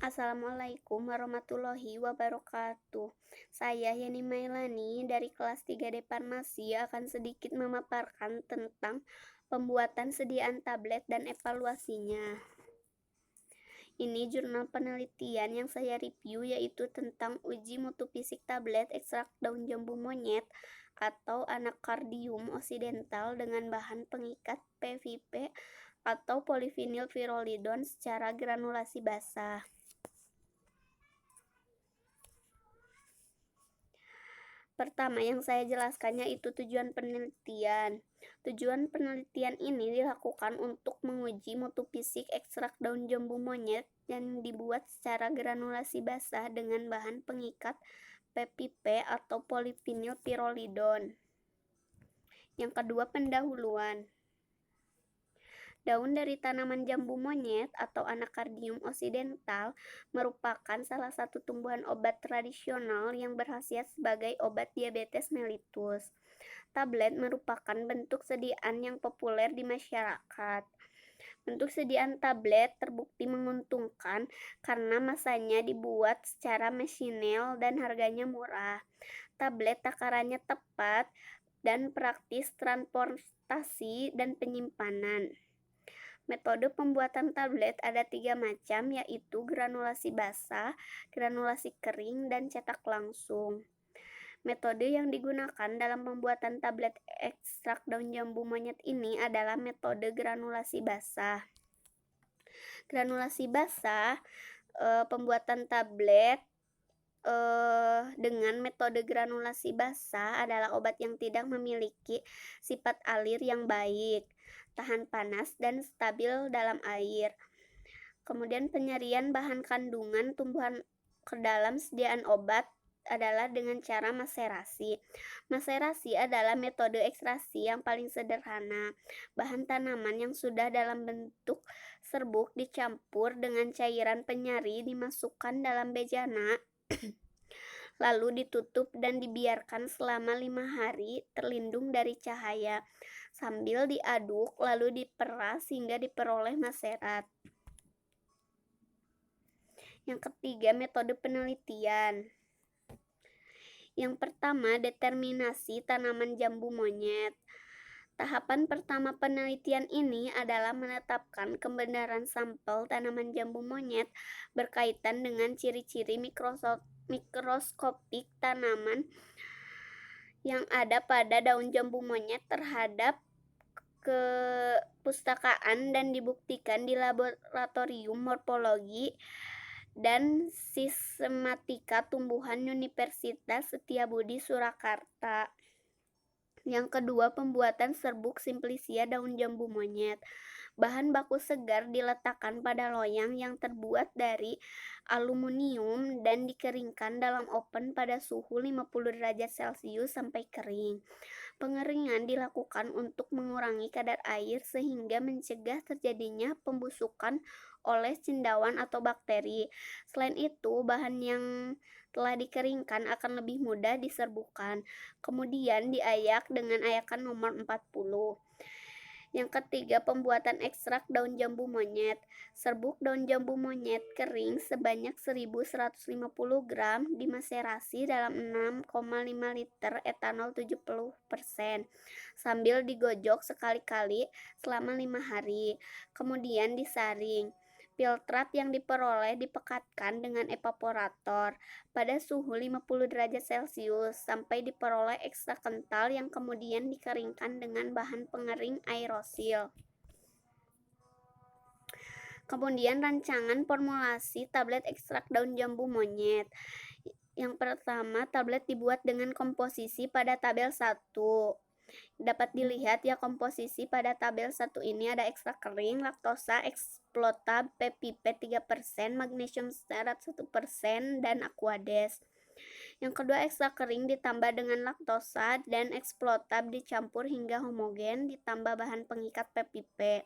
Assalamualaikum warahmatullahi wabarakatuh. Saya Yani Mailani dari kelas 3D Farmasi akan sedikit memaparkan tentang pembuatan sediaan tablet dan evaluasinya. Ini jurnal penelitian yang saya review yaitu tentang uji mutu fisik tablet ekstrak daun jambu monyet atau Anacardium occidental dengan bahan pengikat PVP atau polyvinyl pyrrolidon secara granulasi basah. Pertama yang saya jelaskannya itu tujuan penelitian. Tujuan penelitian ini dilakukan untuk menguji mutu fisik ekstrak daun jambu monyet yang dibuat secara granulasi basah dengan bahan pengikat PPP atau polyvinyl pyrrolidon. Yang kedua, pendahuluan. Daun dari tanaman jambu monyet atau Anacardium occidental merupakan salah satu tumbuhan obat tradisional yang berkhasiat sebagai obat diabetes mellitus. Tablet merupakan bentuk sediaan yang populer di masyarakat. Bentuk sediaan tablet terbukti menguntungkan karena masanya dibuat secara masinel dan harganya murah. Tablet takarannya tepat dan praktis transportasi dan penyimpanan. Metode pembuatan tablet ada 3 macam, yaitu granulasi basah, granulasi kering, dan cetak langsung. Metode yang digunakan dalam pembuatan tablet ekstrak daun jambu monyet ini adalah metode granulasi basah. Granulasi basah, pembuatan tablet dengan metode granulasi basah adalah obat yang tidak memiliki sifat alir yang baik, tahan panas, dan stabil dalam air. Kemudian penyerian bahan kandungan tumbuhan ke dalam sediaan obat adalah dengan cara maserasi. Maserasi adalah metode ekstraksi yang paling sederhana. Bahan tanaman yang sudah dalam bentuk serbuk dicampur dengan cairan penyari dimasukkan dalam bejana lalu ditutup dan dibiarkan selama 5 hari terlindung dari cahaya sambil diaduk lalu diperas hingga diperoleh maserat. Yang ketiga, metode penelitian. Yang pertama, determinasi tanaman jambu monyet. Tahapan pertama penelitian ini adalah menetapkan kebenaran sampel tanaman jambu monyet berkaitan dengan ciri-ciri mikroskopik tanaman yang ada pada daun jambu monyet terhadap kepustakaan dan dibuktikan di laboratorium morfologi dan sistematika tumbuhan Universitas Setiabudi Surakarta. Yang kedua, pembuatan serbuk simplicia daun jambu monyet. Bahan baku segar diletakkan pada loyang yang terbuat dari aluminium dan dikeringkan dalam oven pada suhu 50 derajat Celcius sampai kering. Pengeringan dilakukan untuk mengurangi kadar air sehingga mencegah terjadinya pembusukan oleh cendawan atau bakteri. Selain itu, bahan yang telah dikeringkan akan lebih mudah diserbukan. Kemudian diayak dengan ayakan nomor 40. Yang ketiga, pembuatan ekstrak daun jambu monyet. Serbuk daun jambu monyet kering sebanyak 1150 gram dimaserasi dalam 6,5 liter etanol 70% sambil digojok sekali-kali selama 5 hari. Kemudian disaring. Filtrat yang diperoleh dipekatkan dengan evaporator pada suhu 50 derajat Celcius sampai diperoleh ekstrak kental yang kemudian dikeringkan dengan bahan pengering aerosil. Kemudian rancangan formulasi tablet ekstrak daun jambu monyet. Yang pertama, tablet dibuat dengan komposisi pada tabel 1. Dapat dilihat ya komposisi pada tabel 1 ini ada ekstrak kering, laktosa, explotab, PPP 3%, magnesium stearat 1%, dan aquades. Yang kedua, ekstrak kering ditambah dengan laktosa dan explotab dicampur hingga homogen ditambah bahan pengikat PPP.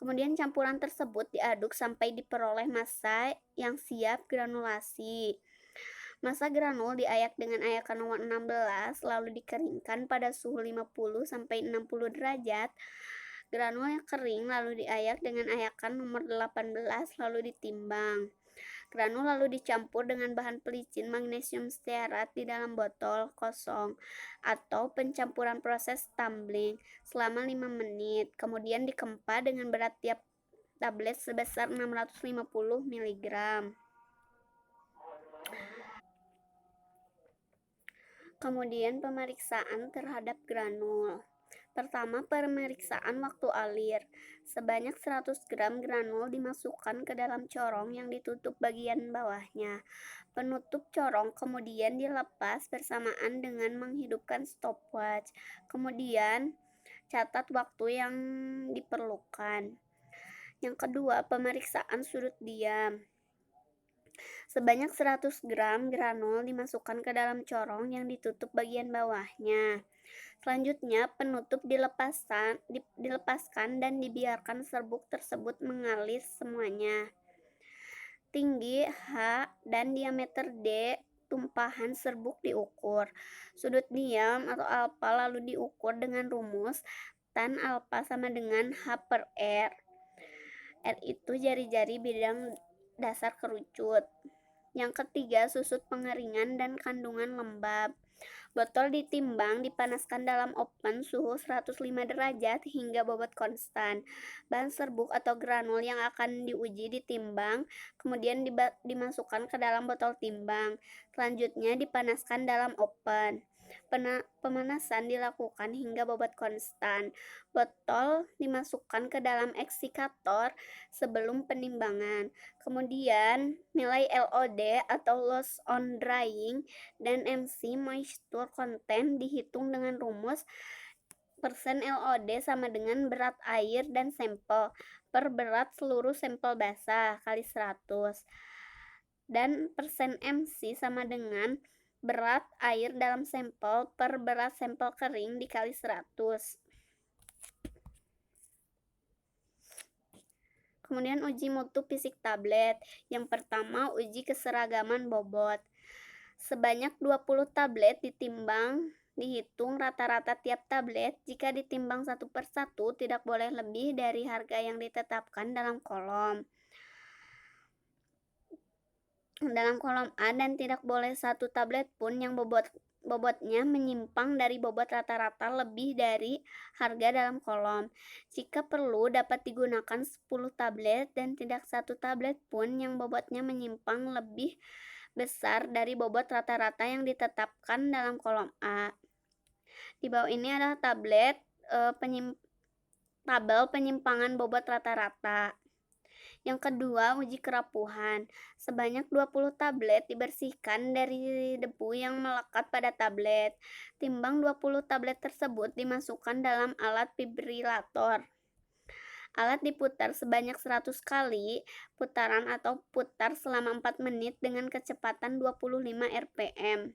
Kemudian campuran tersebut diaduk sampai diperoleh massa yang siap granulasi. Massa granul diayak dengan ayakan nomor 16 lalu dikeringkan pada suhu 50 sampai 60 derajat. Granul yang kering lalu diayak dengan ayakan nomor 18 lalu ditimbang. Granul lalu dicampur dengan bahan pelicin magnesium stearat di dalam botol kosong atau pencampuran proses tumbling selama 5 menit. Kemudian dikempa dengan berat tiap tablet sebesar 650 mg. Kemudian pemeriksaan terhadap granul. Pertama, pemeriksaan waktu alir. Sebanyak 100 gram granul dimasukkan ke dalam corong yang ditutup bagian bawahnya. Penutup corong kemudian dilepas bersamaan dengan menghidupkan stopwatch. Kemudian, catat waktu yang diperlukan. Yang kedua, pemeriksaan sudut diam. Sebanyak 100 gram granul dimasukkan ke dalam corong yang ditutup bagian bawahnya. Selanjutnya, penutup dilepaskan dan dibiarkan serbuk tersebut mengalir semuanya. Tinggi H dan diameter D tumpahan serbuk diukur. Sudut diam atau alfa lalu diukur dengan rumus tan alfa sama dengan H per R. R itu jari-jari bidang dasar kerucut. Yang ketiga, susut pengeringan dan kandungan lembab. Botol ditimbang, dipanaskan dalam oven suhu 105 derajat hingga bobot konstan. Bahan serbuk atau granul yang akan diuji ditimbang, kemudian dimasukkan ke dalam botol timbang. Selanjutnya dipanaskan dalam oven. Pemanasan dilakukan hingga bobot konstan. Botol dimasukkan ke dalam eksikator sebelum penimbangan. Kemudian nilai LOD atau loss on drying dan MC moisture content dihitung dengan rumus persen LOD sama dengan berat air dan sampel per berat seluruh sampel basah kali 100 dan persen MC sama dengan berat air dalam sampel per berat sampel kering dikali 100. Kemudian uji mutu fisik tablet. Yang pertama, uji keseragaman bobot. Sebanyak 20 tablet ditimbang, dihitung rata-rata tiap tablet. Jika ditimbang satu per satu, tidak boleh lebih dari harga yang ditetapkan dalam kolom A dan tidak boleh satu tablet pun yang bobotnya menyimpang dari bobot rata-rata lebih dari harga dalam kolom. Jika perlu, dapat digunakan 10 tablet dan tidak satu tablet pun yang bobotnya menyimpang lebih besar dari bobot rata-rata yang ditetapkan dalam kolom A. Di bawah ini adalah tabel penyimpangan bobot rata-rata. Yang kedua, uji kerapuhan. Sebanyak 20 tablet dibersihkan dari debu yang melekat pada tablet. Timbang 20 tablet tersebut dimasukkan dalam alat fibrilator. Alat diputar sebanyak 100 kali putaran atau putar selama 4 menit dengan kecepatan 25 rpm.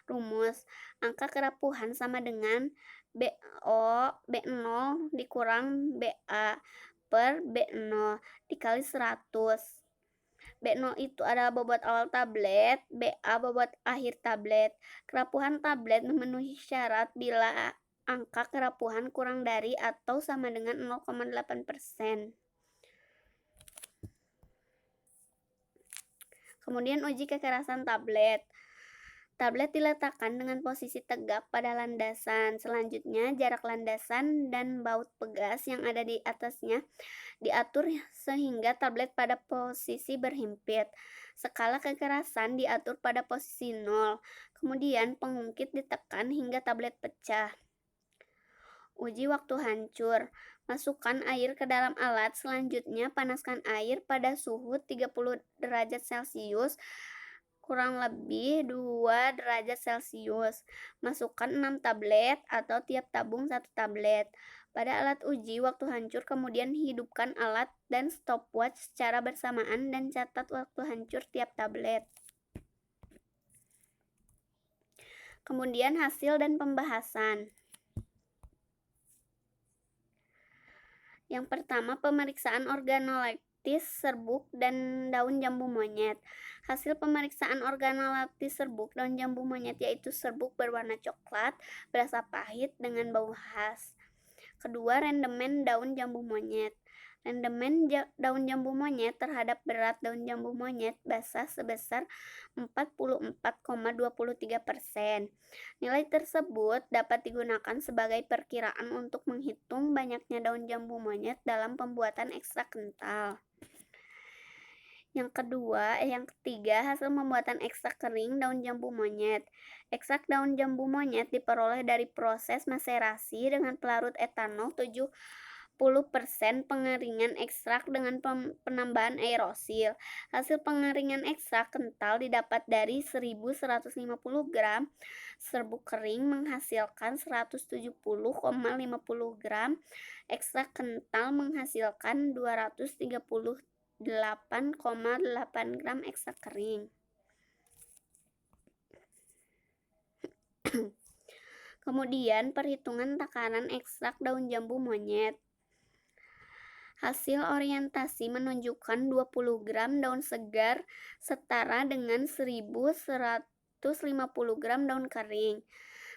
Rumus, angka kerapuhan sama dengan B0 dikurang BA per B0 dikali 100. B0 itu adalah bobot awal tablet, BA bobot akhir tablet. Kerapuhan tablet memenuhi syarat bila angka kerapuhan kurang dari atau sama dengan 0,8%. Kemudian uji kekerasan tablet. Tablet diletakkan dengan posisi tegak pada landasan. Selanjutnya, jarak landasan dan baut pegas yang ada di atasnya diatur sehingga tablet pada posisi berhimpit. Skala kekerasan diatur pada posisi 0. Kemudian, pengungkit ditekan hingga tablet pecah. Uji waktu hancur. Masukkan air ke dalam alat. Selanjutnya, panaskan air pada suhu 30 derajat Celcius kurang lebih 2 derajat Celcius. Masukkan 6 tablet atau tiap tabung 1 tablet. Pada alat uji waktu hancur, kemudian hidupkan alat dan stopwatch secara bersamaan dan catat waktu hancur tiap tablet. Kemudian hasil dan pembahasan. Yang pertama, pemeriksaan organoleptis serbuk dan daun jambu monyet. Hasil pemeriksaan organoleptis serbuk daun jambu monyet yaitu serbuk berwarna coklat, berasa pahit dengan bau khas. Kedua, rendemen daun jambu monyet. Rendemen daun jambu monyet terhadap berat daun jambu monyet basah sebesar 44,23%. Nilai tersebut dapat digunakan sebagai perkiraan untuk menghitung banyaknya daun jambu monyet dalam pembuatan ekstrak kental. Yang ketiga, hasil pembuatan ekstrak kering daun jambu monyet. Ekstrak daun jambu monyet diperoleh dari proses maserasi dengan pelarut etanol 70% pengeringan ekstrak dengan penambahan aerosil. Hasil pengeringan ekstrak kental didapat dari 1150 gram serbuk kering menghasilkan 170,50 gram. Ekstrak kental menghasilkan 238,8 gram ekstrak kering. Kemudian perhitungan takaran ekstrak daun jambu monyet. Hasil orientasi menunjukkan 20 gram daun segar setara dengan 1150 gram daun kering.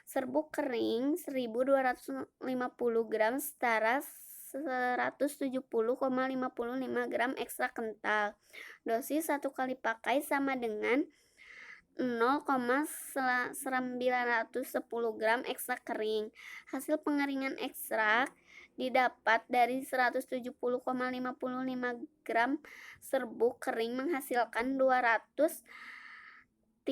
Serbuk kering 1250 gram setara 170,55 gram ekstrak kental. Dosis 1 kali pakai sama dengan 0,910 gram ekstrak kering. Hasil pengeringan ekstrak didapat dari 170,55 gram serbuk kering menghasilkan 238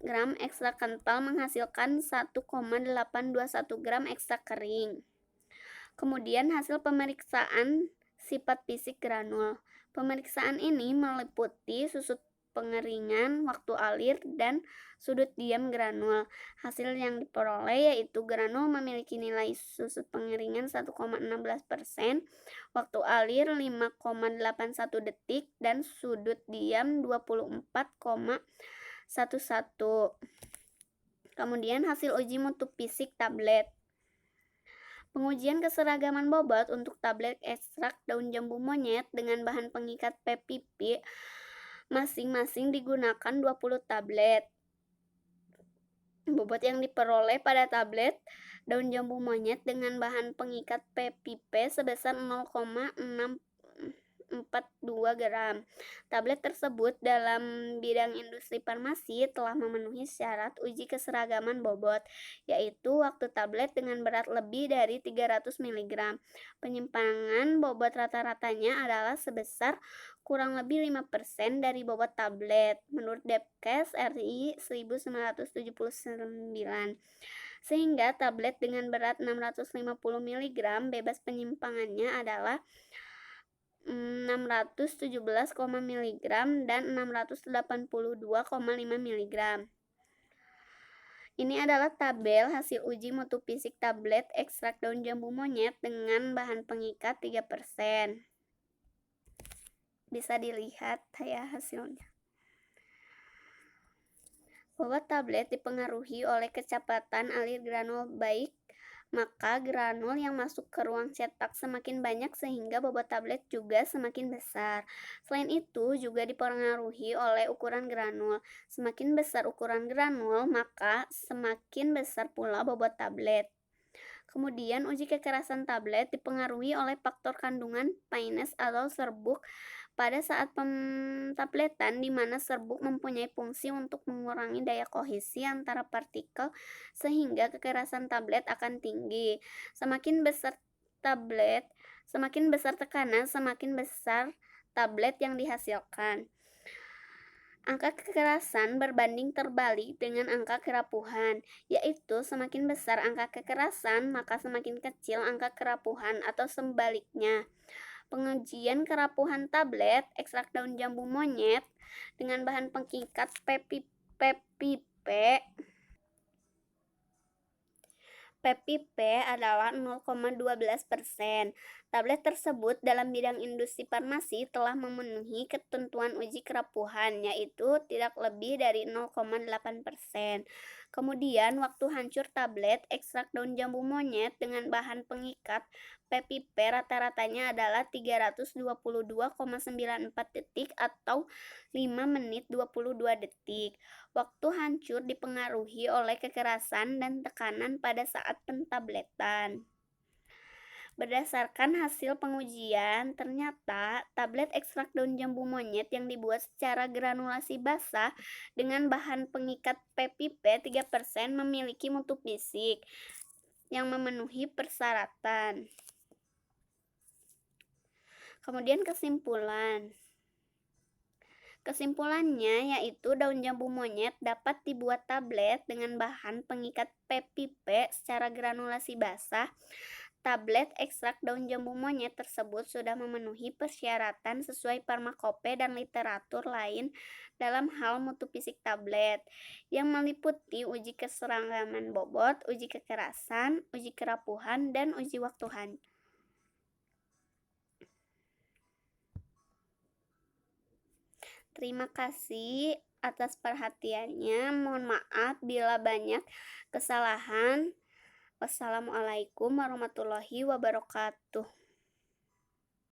gram ekstrak kental menghasilkan 1,821 gram ekstrak kering. Kemudian hasil pemeriksaan sifat fisik granul. Pemeriksaan ini meliputi susut pengeringan, waktu alir, dan sudut diam granul. Hasil yang diperoleh yaitu granul memiliki nilai susut pengeringan 1,16%, waktu alir 5,81 detik, dan sudut diam 24,11. Kemudian hasil uji mutu fisik tablet. Pengujian keseragaman bobot untuk tablet ekstrak daun jambu monyet dengan bahan pengikat PPP masing-masing digunakan 20 tablet. Bobot yang diperoleh pada tablet daun jambu monyet dengan bahan pengikat PPP sebesar 0,642 gram. Tablet tersebut dalam bidang industri farmasi telah memenuhi syarat uji keseragaman bobot, yaitu waktu tablet dengan berat lebih dari 300 mg. Penyimpangan bobot rata-ratanya adalah sebesar kurang lebih 5% dari bobot tablet, menurut Depkes RI 1979. Sehingga tablet dengan berat 650 mg bebas penyimpangannya adalah 617, mg dan 682,5 mg. Ini adalah tabel hasil uji mutu fisik tablet ekstrak daun jambu monyet dengan bahan pengikat 3%. Bisa dilihat ya hasilnya. Bobot tablet dipengaruhi oleh kecepatan alir granul baik, maka granul yang masuk ke ruang cetak semakin banyak sehingga bobot tablet juga semakin besar. Selain itu juga dipengaruhi oleh ukuran granul. Semakin besar ukuran granul, maka semakin besar pula bobot tablet. Kemudian uji kekerasan tablet dipengaruhi oleh faktor kandungan paines atau serbuk pada saat pentabletan, di mana serbuk mempunyai fungsi untuk mengurangi daya kohesi antara partikel sehingga kekerasan tablet akan tinggi. Semakin besar tekanan, semakin besar tablet yang dihasilkan. Angka kekerasan berbanding terbalik dengan angka kerapuhan, yaitu semakin besar angka kekerasan, maka semakin kecil angka kerapuhan atau sebaliknya. Pengujian kerapuhan tablet ekstrak daun jambu monyet dengan bahan pengikat PPP adalah 0,12%. Tablet tersebut dalam bidang industri farmasi telah memenuhi ketentuan uji kerapuhan, yaitu tidak lebih dari 0,8%. Kemudian waktu hancur tablet ekstrak daun jambu monyet dengan bahan pengikat PPP rata-ratanya adalah 322,94 detik atau 5 menit 22 detik. Waktu hancur dipengaruhi oleh kekerasan dan tekanan pada saat pentabletan. Berdasarkan hasil pengujian, ternyata tablet ekstrak daun jambu monyet yang dibuat secara granulasi basah dengan bahan pengikat PPP 3% memiliki mutu fisik yang memenuhi persyaratan. Kemudian kesimpulan. Kesimpulannya yaitu daun jambu monyet dapat dibuat tablet dengan bahan pengikat PPP secara granulasi basah. Tablet ekstrak daun jambu monyet tersebut sudah memenuhi persyaratan sesuai farmakope dan literatur lain dalam hal mutu fisik tablet, yang meliputi uji keseragaman bobot, uji kekerasan, uji kerapuhan, dan uji waktu hancur. Terima kasih atas perhatiannya. Mohon maaf bila banyak kesalahan. Wassalamualaikum warahmatullahi wabarakatuh.